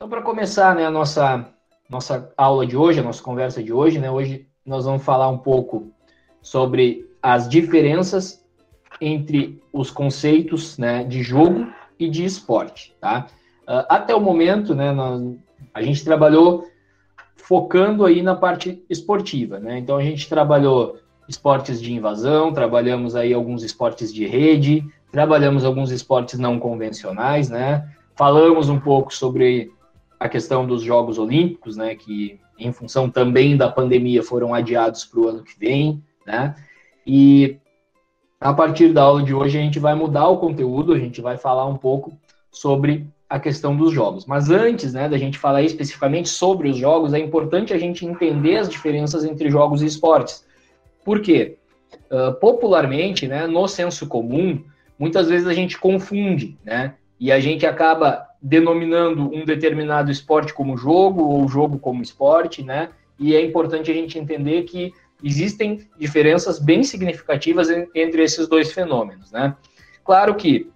Então, para começar, né, a nossa aula de hoje, a nossa conversa de hoje, né, hoje nós vamos falar um pouco sobre as diferenças entre os conceitos, né, de jogo e de esporte, tá? Até o momento, né, a gente trabalhou focando aí na parte esportiva, né? Então, a gente trabalhou esportes de invasão, trabalhamos aí alguns esportes de rede, trabalhamos alguns esportes não convencionais, né? Falamos um pouco sobre a questão dos Jogos Olímpicos, né, que em função também da pandemia foram adiados para o ano que vem, né? E a partir da aula de hoje a gente vai mudar o conteúdo, a gente vai falar um pouco sobre a questão dos jogos. Mas antes, né, da gente falar especificamente sobre os jogos, é importante a gente entender as diferenças entre jogos e esportes. Por quê? Popularmente, né, no senso comum, muitas vezes a gente confunde, né? E a gente acaba denominando um determinado esporte como jogo ou jogo como esporte, né? E é importante a gente entender que existem diferenças bem significativas entre esses dois fenômenos, né? Claro que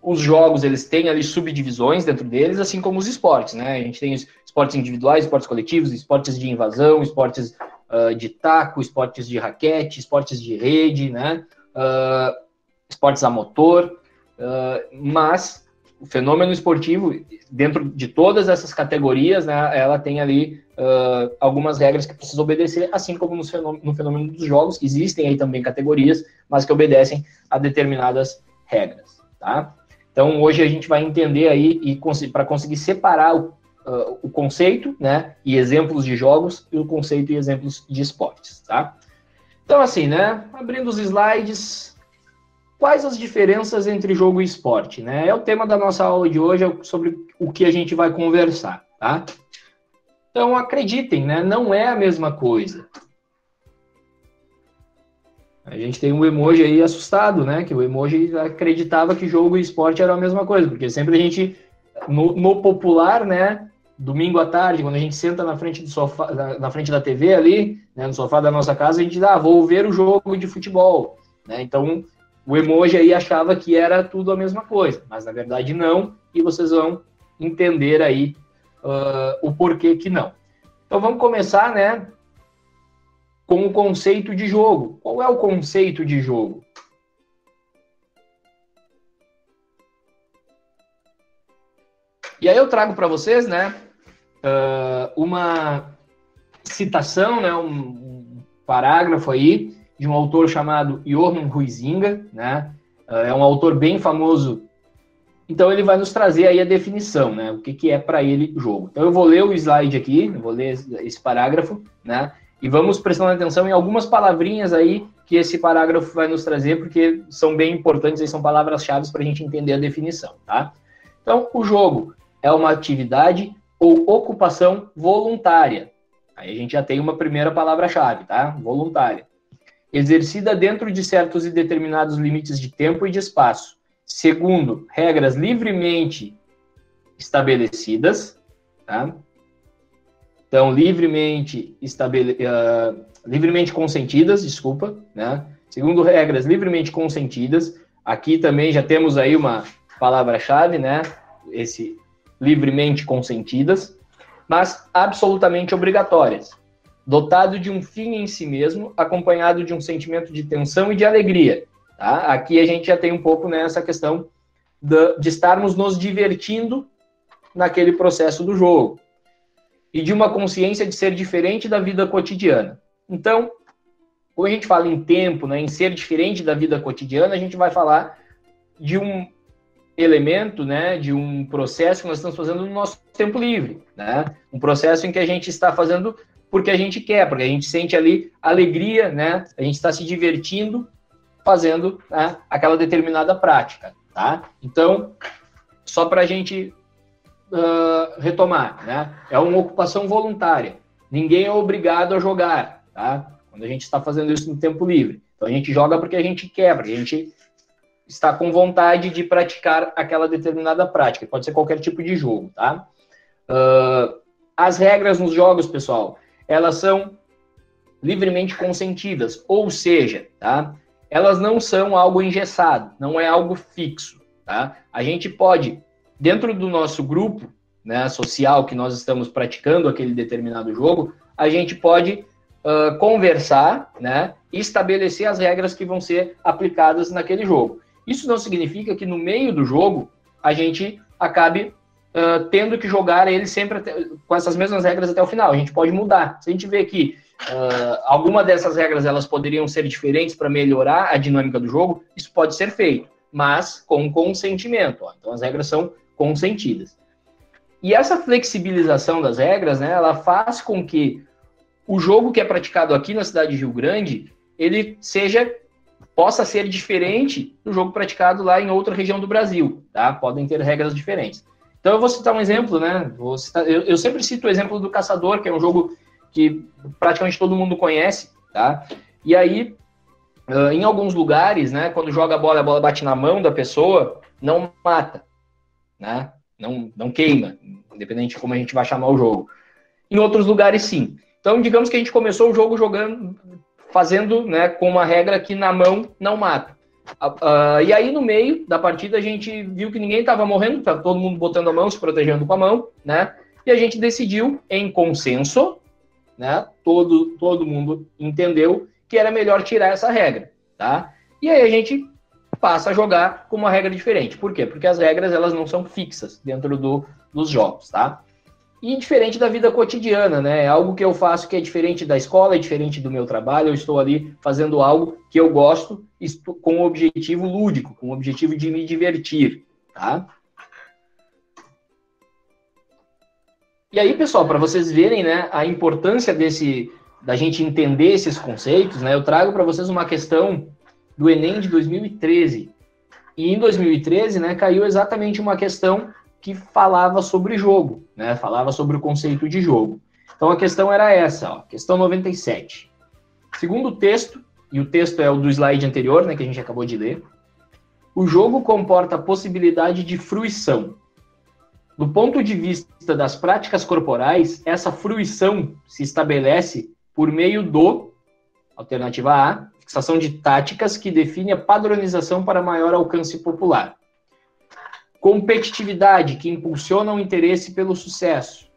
os jogos, eles têm ali subdivisões dentro deles, assim como os esportes, né? A gente tem esportes individuais, esportes coletivos, esportes de invasão, esportes de taco, esportes de raquete, esportes de rede, né? Esportes a motor, mas o fenômeno esportivo, dentro de todas essas categorias, né, ela tem ali algumas regras que precisa obedecer, assim como no fenômeno dos jogos, existem aí também categorias, mas que obedecem a determinadas regras, tá? Então, hoje a gente vai entender aí, e para conseguir separar o conceito, né, e exemplos de jogos, e o conceito e exemplos de esportes, tá? Então, assim, né, abrindo os slides, quais as diferenças entre jogo e esporte, né? É o tema da nossa aula de hoje, é sobre o que a gente vai conversar, tá? Então, acreditem, né, não é a mesma coisa. A gente tem um emoji aí assustado, né? Que o emoji acreditava que jogo e esporte era a mesma coisa, porque sempre a gente, no popular, né? Domingo à tarde, quando a gente senta na frente do sofá, na frente da TV ali, né, no sofá da nossa casa, a gente diz, vou ver o jogo de futebol, né? Então, o emoji aí achava que era tudo a mesma coisa, mas na verdade não, e vocês vão entender aí o porquê que não. Então, vamos começar, né, com o conceito de jogo. Qual é o conceito de jogo? E aí eu trago para vocês, né, uma citação, né, um parágrafo aí de um autor chamado Johan Huizinga, né? É um autor bem famoso. Então ele vai nos trazer aí a definição, né? O que é para ele jogo. Então eu vou ler o slide aqui, eu vou ler esse parágrafo, né? E vamos prestando atenção em algumas palavrinhas aí que esse parágrafo vai nos trazer, porque são bem importantes e são palavras-chave para a gente entender a definição, tá? Então, o jogo é uma atividade ou ocupação voluntária. Aí a gente já tem uma primeira palavra-chave, tá? Voluntária. Exercida dentro de certos e determinados limites de tempo e de espaço, segundo regras livremente estabelecidas, tá? Então, livremente consentidas, desculpa, né? Segundo regras livremente consentidas, aqui também já temos aí uma palavra-chave, né? Esse livremente consentidas, mas absolutamente obrigatórias. Dotado de um fim em si mesmo, acompanhado de um sentimento de tensão e de alegria. Tá? Aqui a gente já tem um pouco nessa questão de estarmos nos divertindo naquele processo do jogo. E de uma consciência de ser diferente da vida cotidiana. Então, quando a gente fala em tempo, né, em ser diferente da vida cotidiana, a gente vai falar de um elemento, né, de um processo que nós estamos fazendo no nosso tempo livre. Né? Um processo em que a gente está fazendo porque a gente quer, porque a gente sente ali alegria, né? A gente está se divertindo fazendo, né, aquela determinada prática, tá? Então, só para a gente retomar, né? É uma ocupação voluntária. Ninguém é obrigado a jogar, tá? Quando a gente está fazendo isso no tempo livre. Então, a gente joga porque a gente quer, porque a gente está com vontade de praticar aquela determinada prática. Pode ser qualquer tipo de jogo, tá? As regras nos jogos, pessoal, elas são livremente consentidas, ou seja, tá? Elas não são algo engessado, não é algo fixo, tá? A gente pode, dentro do nosso grupo, né, social que nós estamos praticando aquele determinado jogo, a gente pode conversar, né, e estabelecer as regras que vão ser aplicadas naquele jogo. Isso não significa que no meio do jogo a gente acabe tendo que jogar ele sempre com essas mesmas regras até o final. A gente pode mudar. Se a gente vê que alguma dessas regras elas poderiam ser diferentes para melhorar a dinâmica do jogo, isso pode ser feito, mas com consentimento. Então as regras são consentidas. E essa flexibilização das regras, né, ela faz com que o jogo que é praticado aqui na cidade de Rio Grande, ele possa ser diferente do jogo praticado lá em outra região do Brasil, tá? Podem ter regras diferentes. Então eu vou citar um exemplo, né? Eu sempre cito o exemplo do Caçador, que é um jogo que praticamente todo mundo conhece, tá? E aí, em alguns lugares, né, quando joga a bola bate na mão da pessoa, não mata, né? Não queima, independente de como a gente vai chamar o jogo. Em outros lugares, sim. Então, digamos que a gente começou o jogo fazendo, né, com uma regra que na mão não mata. E aí, no meio da partida, a gente viu que ninguém estava morrendo, estava todo mundo botando a mão, se protegendo com a mão, né? E a gente decidiu, em consenso, né? Todo mundo entendeu que era melhor tirar essa regra, tá? E aí a gente passa a jogar com uma regra diferente. Por quê? Porque as regras, elas não são fixas dentro dos jogos, tá? E diferente da vida cotidiana, né? É algo que eu faço que é diferente da escola, é diferente do meu trabalho. Eu estou ali fazendo algo que eu gosto com um objetivo lúdico, com o objetivo de me divertir, tá? E aí, pessoal, para vocês verem, né, a importância da gente entender esses conceitos, né? Eu trago para vocês uma questão do Enem de 2013. E em 2013, né, caiu exatamente uma questão que falava sobre jogo, né? Falava sobre o conceito de jogo. Então a questão era essa, ó, questão 97. Segundo o texto, e o texto é o do slide anterior, né, que a gente acabou de ler, o jogo comporta a possibilidade de fruição. Do ponto de vista das práticas corporais, essa fruição se estabelece por meio do, alternativa A, fixação de táticas que define a padronização para maior alcance popular. Competitividade, que impulsiona o interesse pelo sucesso.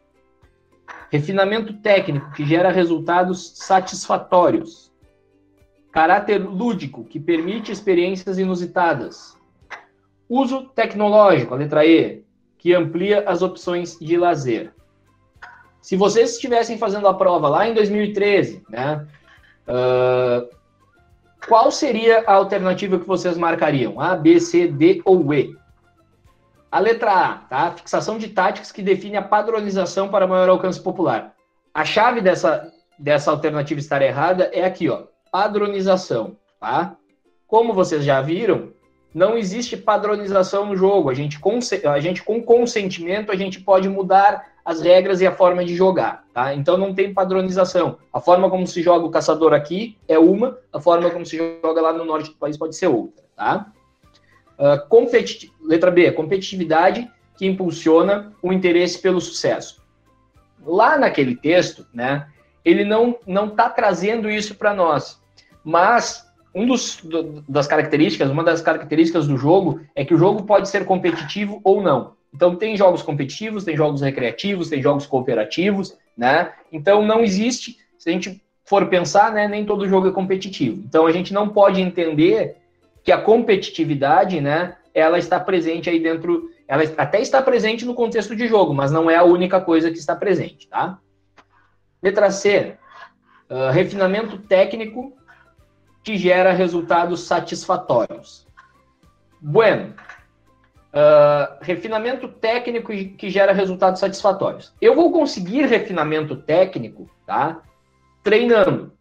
Refinamento técnico, que gera resultados satisfatórios. Caráter lúdico, que permite experiências inusitadas. Uso tecnológico, a letra E, que amplia as opções de lazer. Se vocês estivessem fazendo a prova lá em 2013, né, qual seria a alternativa que vocês marcariam? A, B, C, D ou E? A letra A, tá? Fixação de táticas que define a padronização para maior alcance popular. A chave dessa alternativa estar errada é aqui, ó, padronização, tá? Como vocês já viram, não existe padronização no jogo. A gente com consentimento, a gente pode mudar as regras e a forma de jogar, tá? Então não tem padronização. A forma como se joga o caçador aqui é uma, a forma como se joga lá no norte do país pode ser outra, tá? Letra B, competitividade que impulsiona o interesse pelo sucesso. Lá naquele texto, né, ele não está trazendo isso para nós, mas uma das características do jogo é que o jogo pode ser competitivo ou não. Então tem jogos competitivos, tem jogos recreativos, tem jogos cooperativos, né? Então não existe, se a gente for pensar, né, nem todo jogo é competitivo. Então a gente não pode entender que a competitividade, né, ela está presente aí dentro, ela até está presente no contexto de jogo, mas não é a única coisa que está presente, tá? Letra C, refinamento técnico que gera resultados satisfatórios. Bueno, refinamento técnico que gera resultados satisfatórios. Eu vou conseguir refinamento técnico, tá? Treinando,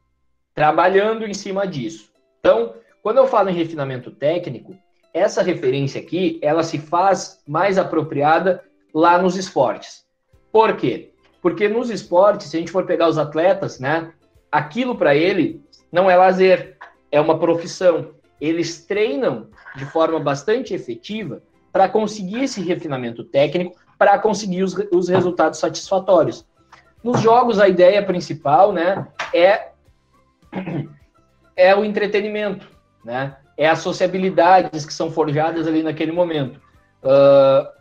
trabalhando em cima disso. Então, quando eu falo em refinamento técnico, essa referência aqui, ela se faz mais apropriada lá nos esportes. Por quê? Porque nos esportes, se a gente for pegar os atletas, né, aquilo para ele não é lazer, é uma profissão. Eles treinam de forma bastante efetiva para conseguir esse refinamento técnico, para conseguir os resultados satisfatórios. Nos jogos, a ideia principal, né, é o entretenimento, né? É as sociabilidades que são forjadas ali naquele momento.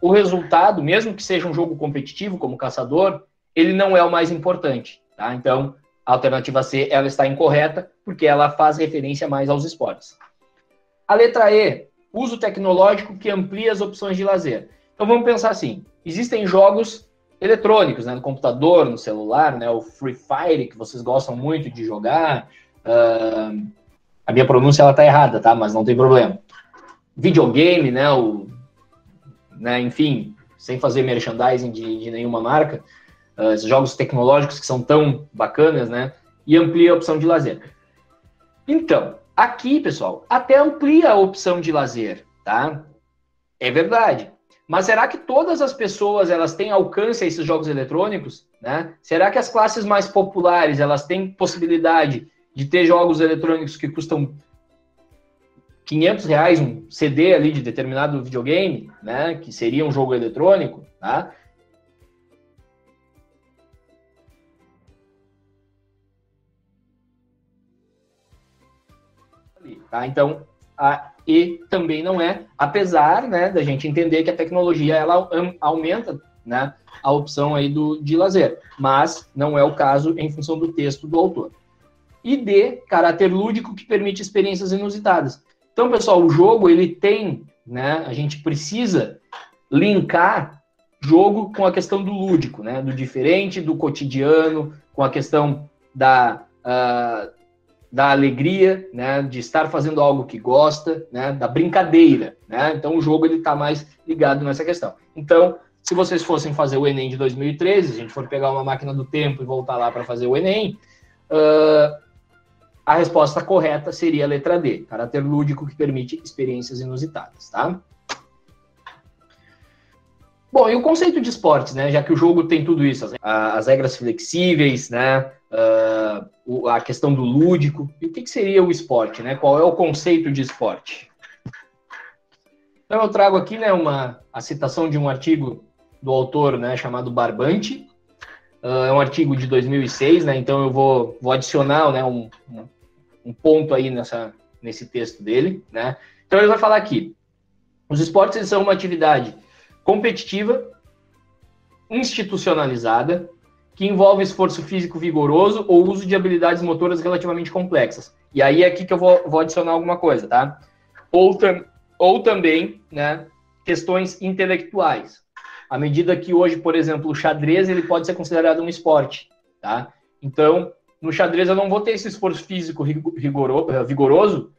o resultado, mesmo que seja um jogo competitivo, como caçador, ele não é o mais importante, tá? Então, a alternativa C, ela está incorreta, porque ela faz referência mais aos esportes. A letra E, uso tecnológico que amplia as opções de lazer. Então, vamos pensar assim, existem jogos eletrônicos, né, no computador, no celular, né, o Free Fire, que vocês gostam muito de jogar, a minha pronúncia ela tá errada, tá? Mas não tem problema. Videogame, né, enfim, sem fazer merchandising de nenhuma marca, esses jogos tecnológicos que são tão bacanas, né, e amplia a opção de lazer. Então, aqui, pessoal, até amplia a opção de lazer, tá? É verdade. Mas será que todas as pessoas elas têm alcance a esses jogos eletrônicos, né? Será que as classes mais populares elas têm possibilidade de ter jogos eletrônicos que custam R$500 um CD ali de determinado videogame, né? Que seria um jogo eletrônico, tá? Tá? Então, a E também não é, apesar, né, da gente entender que a tecnologia ela aumenta, né, a opção aí de lazer, mas não é o caso em função do texto do autor. E D, caráter lúdico que permite experiências inusitadas. Então, pessoal, o jogo ele tem, né, a gente precisa linkar jogo com a questão do lúdico, né, do diferente, do cotidiano, com a questão da alegria, né, de estar fazendo algo que gosta, né, da brincadeira, né? Então o jogo ele está mais ligado nessa questão. Então, se vocês fossem fazer o Enem de 2013, se a gente for pegar uma máquina do tempo e voltar lá para fazer o Enem, a resposta correta seria a letra D, caráter lúdico que permite experiências inusitadas, tá? Bom, e o conceito de esportes, né? Já que o jogo tem tudo isso, as regras flexíveis, né? A questão do lúdico. E o que seria o esporte, né? Qual é o conceito de esporte? Então eu trago aqui, né, a citação de um artigo do autor, né, chamado Barbante. É um artigo de 2006, né? Então eu vou adicionar, né, um ponto aí nesse texto dele, né? Então ele vai falar aqui: os esportes eles são uma atividade competitiva, institucionalizada, que envolve esforço físico vigoroso ou uso de habilidades motoras relativamente complexas. E aí é aqui que eu vou adicionar alguma coisa, tá? Ou também, né, questões intelectuais. À medida que hoje, por exemplo, o xadrez ele pode ser considerado um esporte, tá? Então, no xadrez eu não vou ter esse esforço físico vigoroso,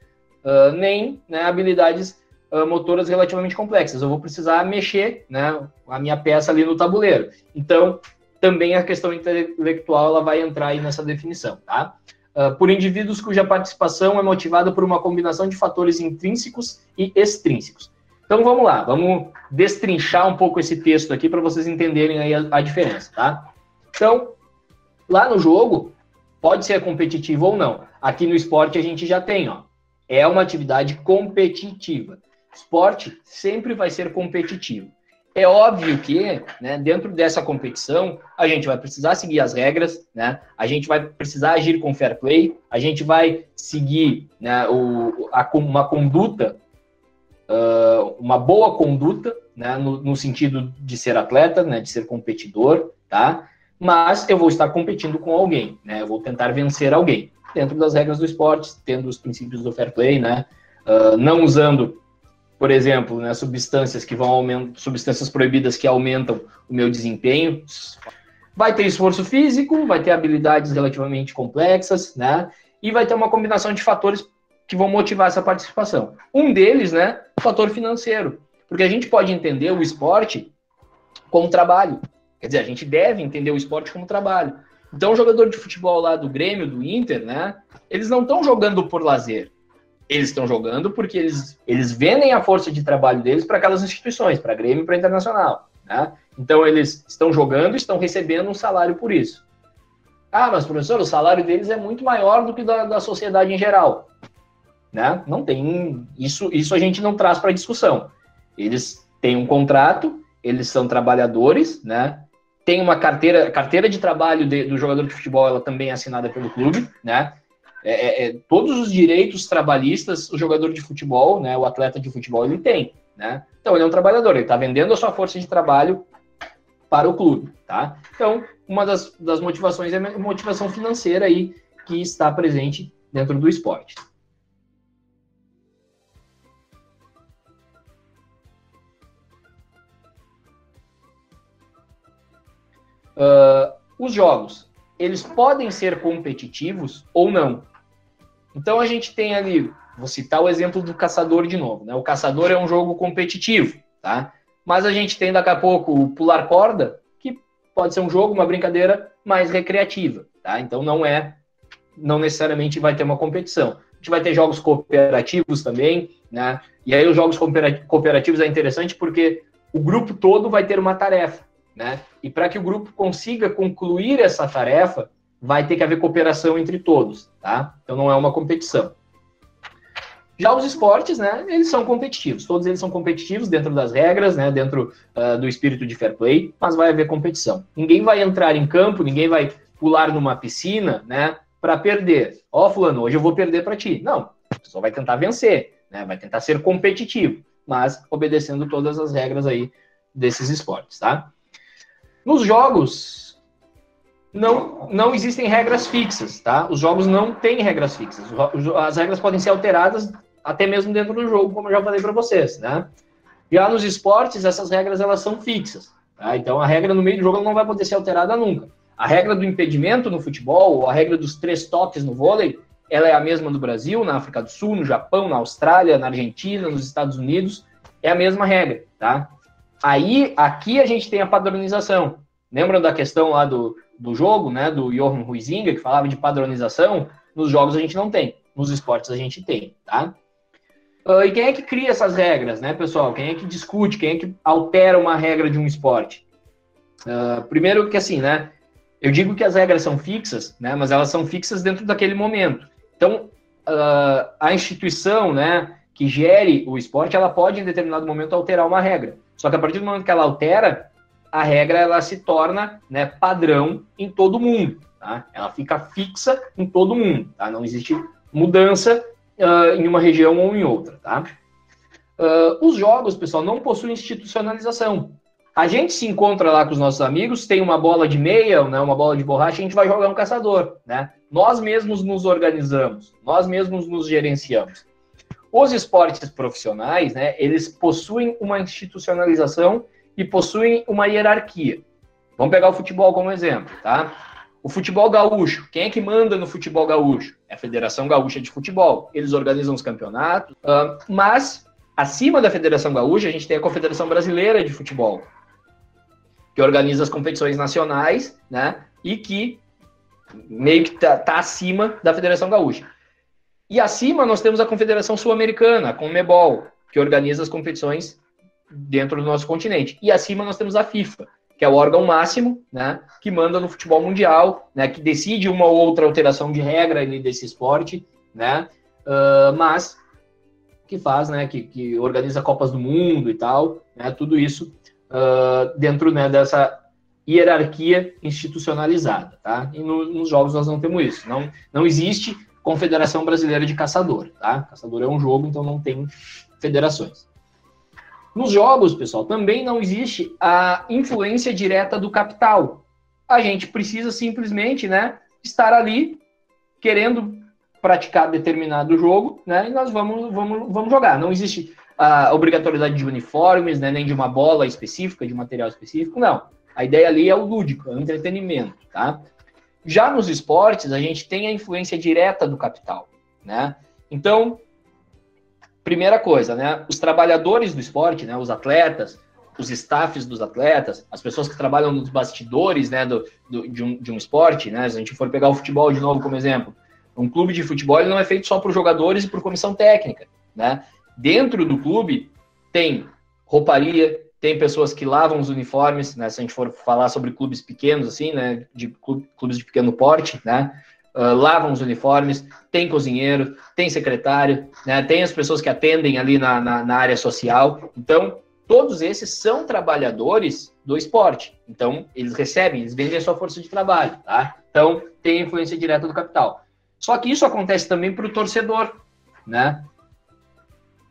nem, né, habilidades motoras relativamente complexas. Eu vou precisar mexer, né, a minha peça ali no tabuleiro. Então, também a questão intelectual ela vai entrar aí nessa definição, tá? Por indivíduos cuja participação é motivada por uma combinação de fatores intrínsecos e extrínsecos. Então, vamos lá, vamos destrinchar um pouco esse texto aqui para vocês entenderem aí a diferença, tá? Então, lá no jogo, pode ser competitivo ou não. Aqui no esporte a gente já tem, ó, é uma atividade competitiva. Esporte sempre vai ser competitivo. É óbvio que, né, dentro dessa competição, a gente vai precisar seguir as regras, né, a gente vai precisar agir com fair play, a gente vai seguir, né, uma conduta, uma boa conduta, né, no sentido de ser atleta, né, de ser competidor, tá? Mas eu vou estar competindo com alguém, né, eu vou tentar vencer alguém, dentro das regras do esporte, tendo os princípios do fair play, né, não usando, por exemplo, né, substâncias proibidas que aumentam o meu desempenho. Vai ter esforço físico, vai ter habilidades relativamente complexas, né? E vai ter uma combinação de fatores que vão motivar essa participação. Um deles, né, o fator financeiro. Porque a gente pode entender o esporte como trabalho. Quer dizer, a gente deve entender o esporte como trabalho. Então, o jogador de futebol lá do Grêmio, do Inter, né, eles não estão jogando por lazer. Eles estão jogando porque eles vendem a força de trabalho deles para aquelas instituições, para Grêmio e para Internacional, né? Então, eles estão jogando e estão recebendo um salário por isso. Ah, mas, professor, o salário deles é muito maior do que da sociedade em geral, né? Não tem... Isso a gente não traz para discussão. Eles têm um contrato, eles são trabalhadores, né? Tem uma carteira de trabalho do jogador de futebol, ela também é assinada pelo clube, né? Todos os direitos trabalhistas o jogador de futebol, né, o atleta de futebol, ele tem. né? Então, ele é um trabalhador, ele está vendendo a sua força de trabalho para o clube, tá? Então, uma das motivações é a motivação financeira aí que está presente dentro do esporte. Os jogos, eles podem ser competitivos ou não. Então, a gente tem ali, vou citar o exemplo do Caçador de novo, né? O Caçador é um jogo competitivo, tá? Mas a gente tem daqui a pouco o Pular Corda, que pode ser um jogo, uma brincadeira mais recreativa, tá? Então não necessariamente vai ter uma competição. A gente vai ter jogos cooperativos também, né? E aí os jogos cooperativos é interessante porque o grupo todo vai ter uma tarefa, né? E para que o grupo consiga concluir essa tarefa, vai ter que haver cooperação entre todos, tá? Então não é uma competição. Já os esportes, né, eles são competitivos. Todos eles são competitivos dentro das regras, né, dentro do espírito de fair play, mas vai haver competição. Ninguém vai entrar em campo, ninguém vai pular numa piscina, né, para perder. Ó, fulano, hoje eu vou perder para ti. Não, só vai tentar vencer, né, vai tentar ser competitivo, mas obedecendo todas as regras aí desses esportes, tá? Nos jogos, não existem regras fixas, tá? Os jogos não têm regras fixas. As regras podem ser alteradas até mesmo dentro do jogo, como eu já falei para vocês, né? Já nos esportes, essas regras elas são fixas, tá? Então a regra no meio do jogo não vai poder ser alterada nunca. A regra do impedimento no futebol, ou a regra dos 3 toques no vôlei, ela é a mesma no Brasil, na África do Sul, no Japão, na Austrália, na Argentina, nos Estados Unidos, é a mesma regra, tá? Aí, aqui a gente tem a padronização. Lembram da questão lá do jogo, né, do Johan Huizinga, que falava de padronização? Nos jogos a gente não tem, nos esportes a gente tem, tá? E quem é que cria essas regras, né, pessoal? Quem é que discute, quem é que altera uma regra de um esporte? Primeiro que assim, né, eu digo que as regras são fixas, né, mas elas são fixas dentro daquele momento. Então, a instituição, né, que gere o esporte, ela pode em determinado momento alterar uma regra. Só que a partir do momento que ela altera, a regra ela se torna, né, padrão em todo mundo, tá? Ela fica fixa em todo mundo, tá? Não existe mudança em uma região ou em outra, tá? Os jogos, pessoal, não possuem institucionalização. A gente se encontra lá com os nossos amigos, tem uma bola de meia, né, uma bola de borracha, a gente vai jogar um caçador, né? Nós mesmos nos organizamos, nós mesmos nos gerenciamos. Os esportes profissionais, né, eles possuem uma institucionalização e possuem uma hierarquia. Vamos pegar o futebol como exemplo, tá? O futebol gaúcho, quem é que manda no futebol gaúcho? É a Federação Gaúcha de Futebol. Eles organizam os campeonatos, mas acima da Federação Gaúcha a gente tem a Confederação Brasileira de Futebol, que organiza as competições nacionais, né? E que meio que tá acima da Federação Gaúcha. E acima nós temos a Confederação Sul-Americana, a CONMEBOL, que organiza as competições dentro do nosso continente. E acima nós temos a FIFA, que é o órgão máximo, né, que manda no futebol mundial, né, que decide uma ou outra alteração de regra ali desse esporte, né, mas que faz, né, que organiza Copas do Mundo e tal, né, tudo isso dentro, né, dessa hierarquia institucionalizada, tá? E nos jogos nós não temos isso. Não existe Confederação Brasileira de Caçador, tá? Caçador é um jogo, então não tem federações. Nos jogos, pessoal, também não existe a influência direta do capital. A gente precisa simplesmente, né, estar ali querendo praticar determinado jogo, né, e nós vamos jogar. Não existe a obrigatoriedade de uniformes, né, nem de uma bola específica, de material específico, não. A ideia ali é o lúdico, é o entretenimento, tá? Já nos esportes, a gente tem a influência direta do capital, né? Então, primeira coisa, né? Os trabalhadores do esporte, né? Os atletas, os staffs dos atletas, as pessoas que trabalham nos bastidores, né? De um esporte, né? Se a gente for pegar o futebol de novo como exemplo, um clube de futebol ele não é feito só por jogadores e por comissão técnica, né? Dentro do clube tem rouparia, tem pessoas que lavam os uniformes, né? Se a gente for falar sobre clubes pequenos, assim, né? De clubes de pequeno porte, né? Lavam os uniformes, tem cozinheiro, tem secretário, né? Tem as pessoas que atendem ali na área social. Então, todos esses são trabalhadores do esporte. Então, eles recebem, eles vendem a sua força de trabalho, tá? Então, tem influência direta do capital. Só que isso acontece também para o torcedor, né?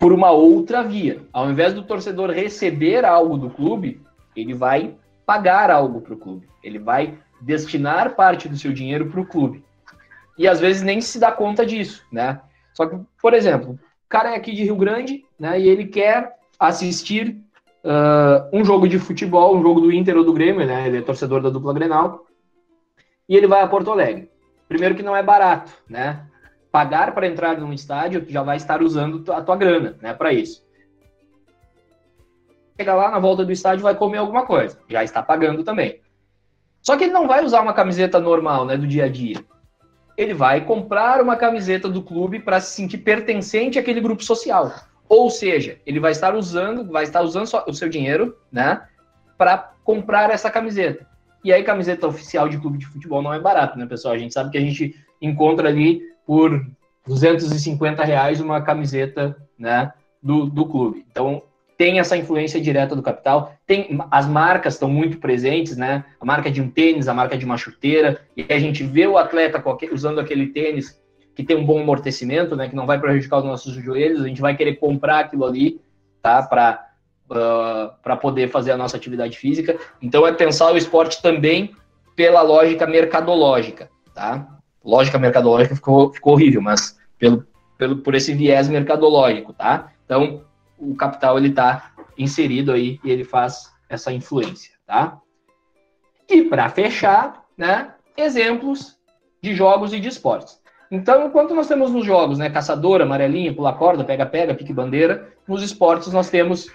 por uma outra via. Ao invés do torcedor receber algo do clube, ele vai pagar algo para o clube. Ele vai destinar parte do seu dinheiro para o clube. E às vezes nem se dá conta disso, né? Só que, por exemplo, o cara é aqui de Rio Grande, né? E ele quer assistir um jogo de futebol, um jogo do Inter ou do Grêmio, né? Ele é torcedor da dupla Grenal. E ele vai a Porto Alegre. Primeiro que não é barato, né? Pagar para entrar num estádio, tu já vai estar usando a tua grana, né? Para isso. Chega lá na volta do estádio, vai comer alguma coisa. Já está pagando também. Só que ele não vai usar uma camiseta normal, né? Do dia a dia. Ele vai comprar uma camiseta do clube para se sentir pertencente àquele grupo social. Ou seja, ele vai estar usando o seu dinheiro, né, para comprar essa camiseta. E aí, camiseta oficial de clube de futebol não é barato, né, pessoal? A gente sabe que a gente encontra ali por R$250 uma camiseta, né, do clube. Então, tem essa influência direta do capital. As marcas estão muito presentes, né? A marca de um tênis, a marca de uma chuteira, e a gente vê o atleta usando aquele tênis que tem um bom amortecimento, né? Que não vai prejudicar os nossos joelhos, a gente vai querer comprar aquilo ali, tá? Para poder fazer a nossa atividade física. Então, é pensar o esporte também pela lógica mercadológica, tá? Lógica mercadológica ficou horrível, mas por esse viés mercadológico, tá? Então, o capital, ele está inserido aí e ele faz essa influência, tá? E para fechar, né, exemplos de jogos e de esportes. Então, enquanto nós temos nos jogos, né, caçador, amarelinha, pular corda, pega-pega, pique-bandeira, nos esportes nós temos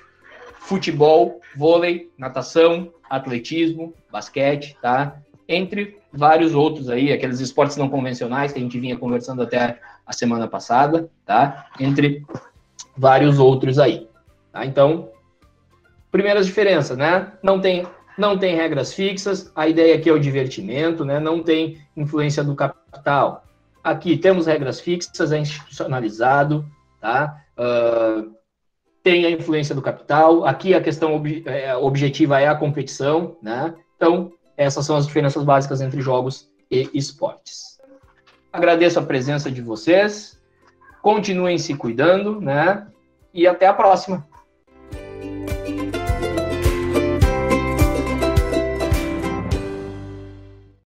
futebol, vôlei, natação, atletismo, basquete, tá? Entre vários outros aí, aqueles esportes não convencionais que a gente vinha conversando até a semana passada, tá? Entre vários outros aí, tá? Então, primeiras diferenças, né? Não tem regras fixas, a ideia aqui é o divertimento, né? Não tem influência do capital. Aqui temos regras fixas, é institucionalizado, tá? Tem a influência do capital, aqui a questão objetiva é a competição, né? Então, essas são as diferenças básicas entre jogos e esportes. Agradeço a presença de vocês. Continuem se cuidando, né? E até a próxima.